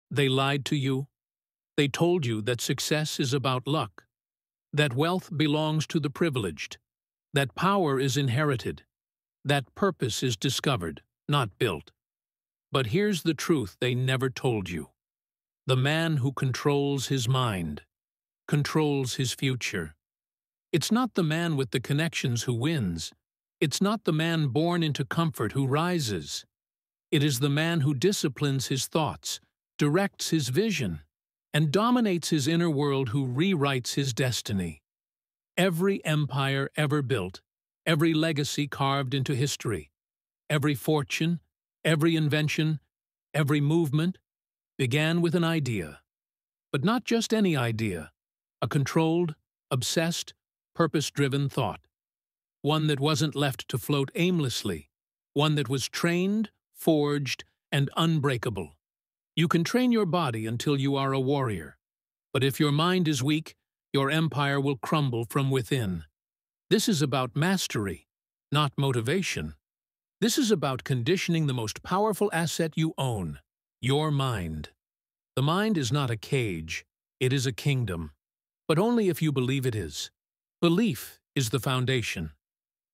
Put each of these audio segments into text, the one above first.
They lied to you. They told you that success is about luck, that wealth belongs to the privileged, that power is inherited, that purpose is discovered, not built. But here's the truth they never told you. The man who controls his mind controls his future. It's not the man with the connections who wins. It's not the man born into comfort who rises. It is the man who disciplines his thoughts, directs his vision, and dominates his inner world who rewrites his destiny. Every empire ever built, every legacy carved into history, every fortune, every invention, every movement began with an idea. But not just any idea, a controlled, obsessed, purpose-driven thought. One that wasn't left to float aimlessly, one that was trained, forged, and unbreakable. You can train your body until you are a warrior, but if your mind is weak, your empire will crumble from within. This is about mastery, not motivation. This is about conditioning the most powerful asset you own, your mind. The mind is not a cage, it is a kingdom, but only if you believe it is. Belief is the foundation.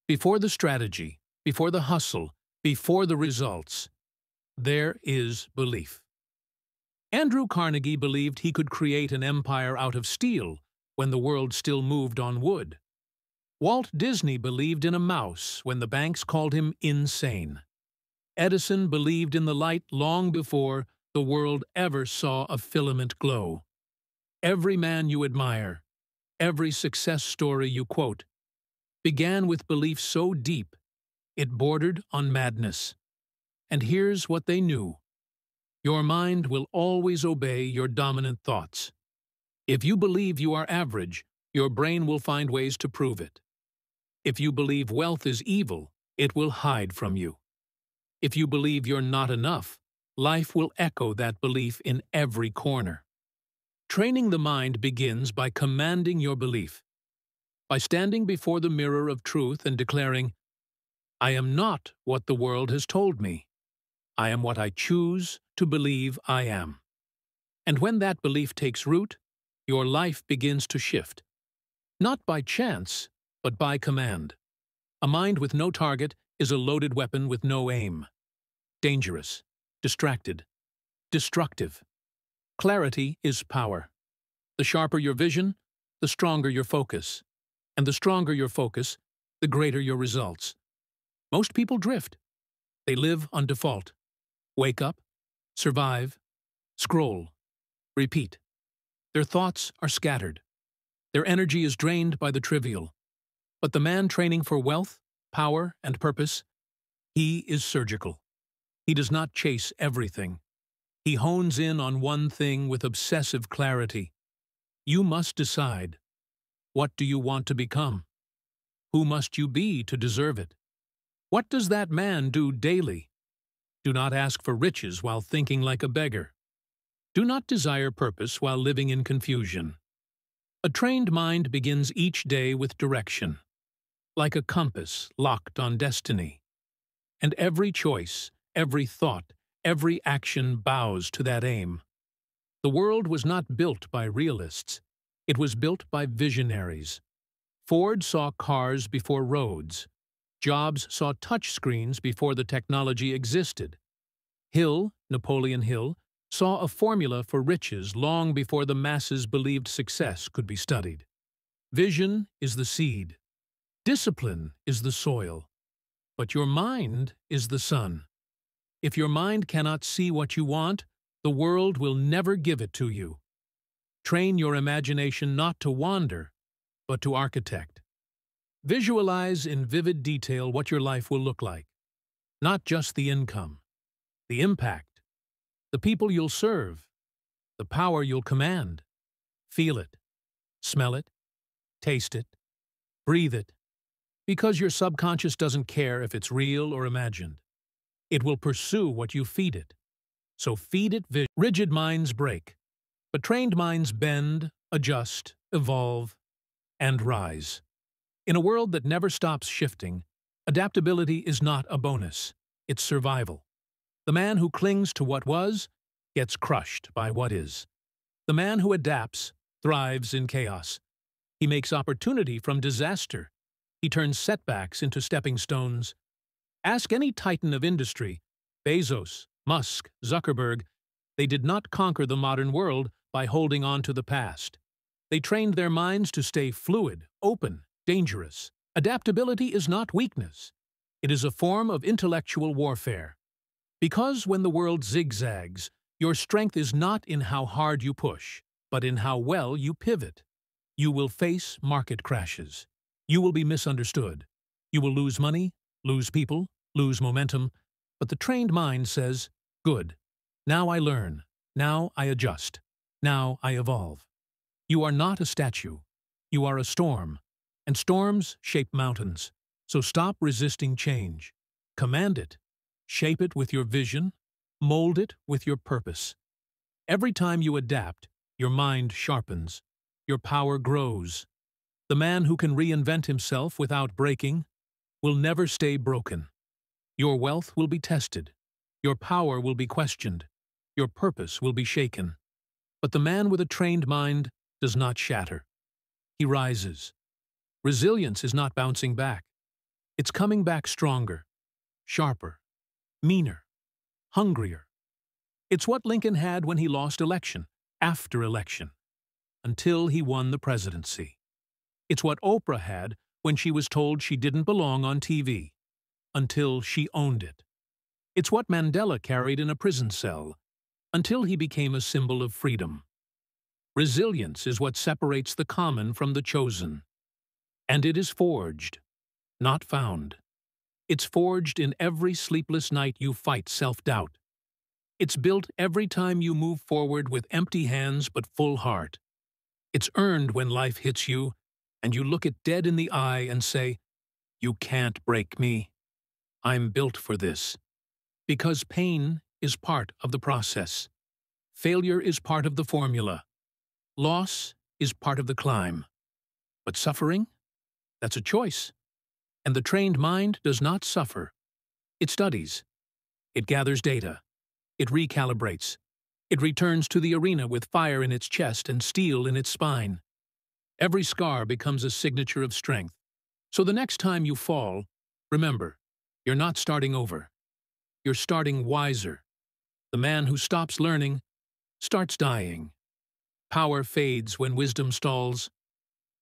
Before the strategy, before the hustle, before the results, there is belief. Andrew Carnegie believed he could create an empire out of steel when the world still moved on wood. Walt Disney believed in a mouse when the banks called him insane. Edison believed in the light long before the world ever saw a filament glow. Every man you admire, every success story you quote, began with belief so deep it bordered on madness. And here's what they knew. Your mind will always obey your dominant thoughts. If you believe you are average, your brain will find ways to prove it. If you believe wealth is evil, it will hide from you. If you believe you're not enough, life will echo that belief in every corner. Training the mind begins by commanding your belief, by standing before the mirror of truth and declaring, I am not what the world has told me. I am what I choose to believe I am. And when that belief takes root, your life begins to shift. Not by chance, but by command. A mind with no target is a loaded weapon with no aim. Dangerous, distracted, destructive. Clarity is power. The sharper your vision, the stronger your focus. And the stronger your focus, the greater your results. Most people drift. They live on default. Wake up, survive, scroll, repeat. Their thoughts are scattered. Their energy is drained by the trivial. But the man training for wealth, power, and purpose, he is surgical. He does not chase everything. He hones in on one thing with obsessive clarity. You must decide. What do you want to become? Who must you be to deserve it? What does that man do daily? Do not ask for riches while thinking like a beggar. Do not desire purpose while living in confusion. A trained mind begins each day with direction, like a compass locked on destiny. And every choice, every thought, every action bows to that aim. The world was not built by realists. It was built by visionaries. Ford saw cars before roads. Jobs saw touchscreens before the technology existed. Hill, Napoleon Hill, saw a formula for riches long before the masses believed success could be studied. Vision is the seed. Discipline is the soil. But your mind is the sun. If your mind cannot see what you want, the world will never give it to you. Train your imagination not to wander, but to architect. Visualize in vivid detail what your life will look like. Not just the income, the impact, the people you'll serve, the power you'll command. Feel it, smell it, taste it, breathe it, because your subconscious doesn't care if it's real or imagined. It will pursue what you feed it. So feed it vision. Rigid minds break, but trained minds bend, adjust, evolve, and rise. In a world that never stops shifting, adaptability is not a bonus, it's survival. The man who clings to what was gets crushed by what is. The man who adapts thrives in chaos. He makes opportunity from disaster. He turns setbacks into stepping stones. Ask any titan of industry, Bezos, Musk, Zuckerberg. They did not conquer the modern world by holding on to the past. They trained their minds to stay fluid, open, dangerous. Adaptability is not weakness. It is a form of intellectual warfare. Because when the world zigzags, your strength is not in how hard you push, but in how well you pivot. You will face market crashes. You will be misunderstood. You will lose money, lose people, lose momentum, but the trained mind says, "Good. Now I learn. Now I adjust. Now I evolve." You are not a statue. You are a storm, and storms shape mountains. So stop resisting change. Command it. Shape it with your vision. Mold it with your purpose. Every time you adapt, your mind sharpens. Your power grows. The man who can reinvent himself without breaking will never stay broken. Your wealth will be tested. Your power will be questioned. Your purpose will be shaken. But the man with a trained mind does not shatter. He rises. Resilience is not bouncing back. It's coming back stronger, sharper, meaner, hungrier. It's what Lincoln had when he lost election, after election, until he won the presidency. It's what Oprah had when she was told she didn't belong on TV, until she owned it. It's what Mandela carried in a prison cell, until he became a symbol of freedom. Resilience is what separates the common from the chosen. And it is forged, not found. It's forged in every sleepless night you fight self-doubt. It's built every time you move forward with empty hands but full heart. It's earned when life hits you, and you look it dead in the eye and say, "You can't break me. I'm built for this." Because pain is part of the process. Failure is part of the formula. Loss is part of the climb. But suffering? That's a choice. And the trained mind does not suffer. It studies. It gathers data. It recalibrates. It returns to the arena with fire in its chest and steel in its spine. Every scar becomes a signature of strength. So the next time you fall, remember, you're not starting over. You're starting wiser. The man who stops learning starts dying. Power fades when wisdom stalls.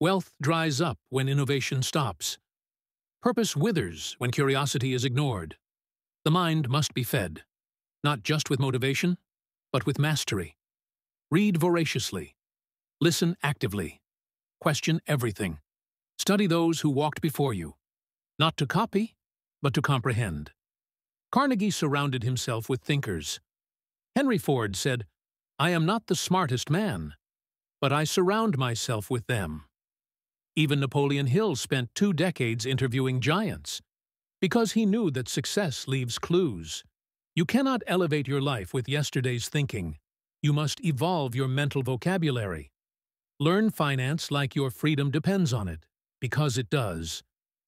Wealth dries up when innovation stops. Purpose withers when curiosity is ignored. The mind must be fed, not just with motivation, but with mastery. Read voraciously. Listen actively. Question everything. Study those who walked before you, not to copy, but to comprehend. Carnegie surrounded himself with thinkers. Henry Ford said, "I am not the smartest man, but I surround myself with them." Even Napoleon Hill spent 2 decades interviewing giants, because he knew that success leaves clues. You cannot elevate your life with yesterday's thinking. You must evolve your mental vocabulary. Learn finance like your freedom depends on it, because it does.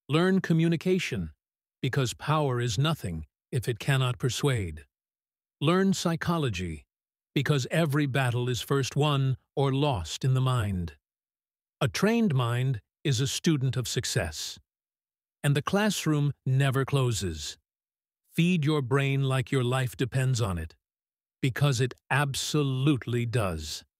Learn communication, because power is nothing if it cannot persuade. Learn psychology, because every battle is first won or lost in the mind. A trained mind is a student of success. And the classroom never closes. Feed your brain like your life depends on it, because it absolutely does.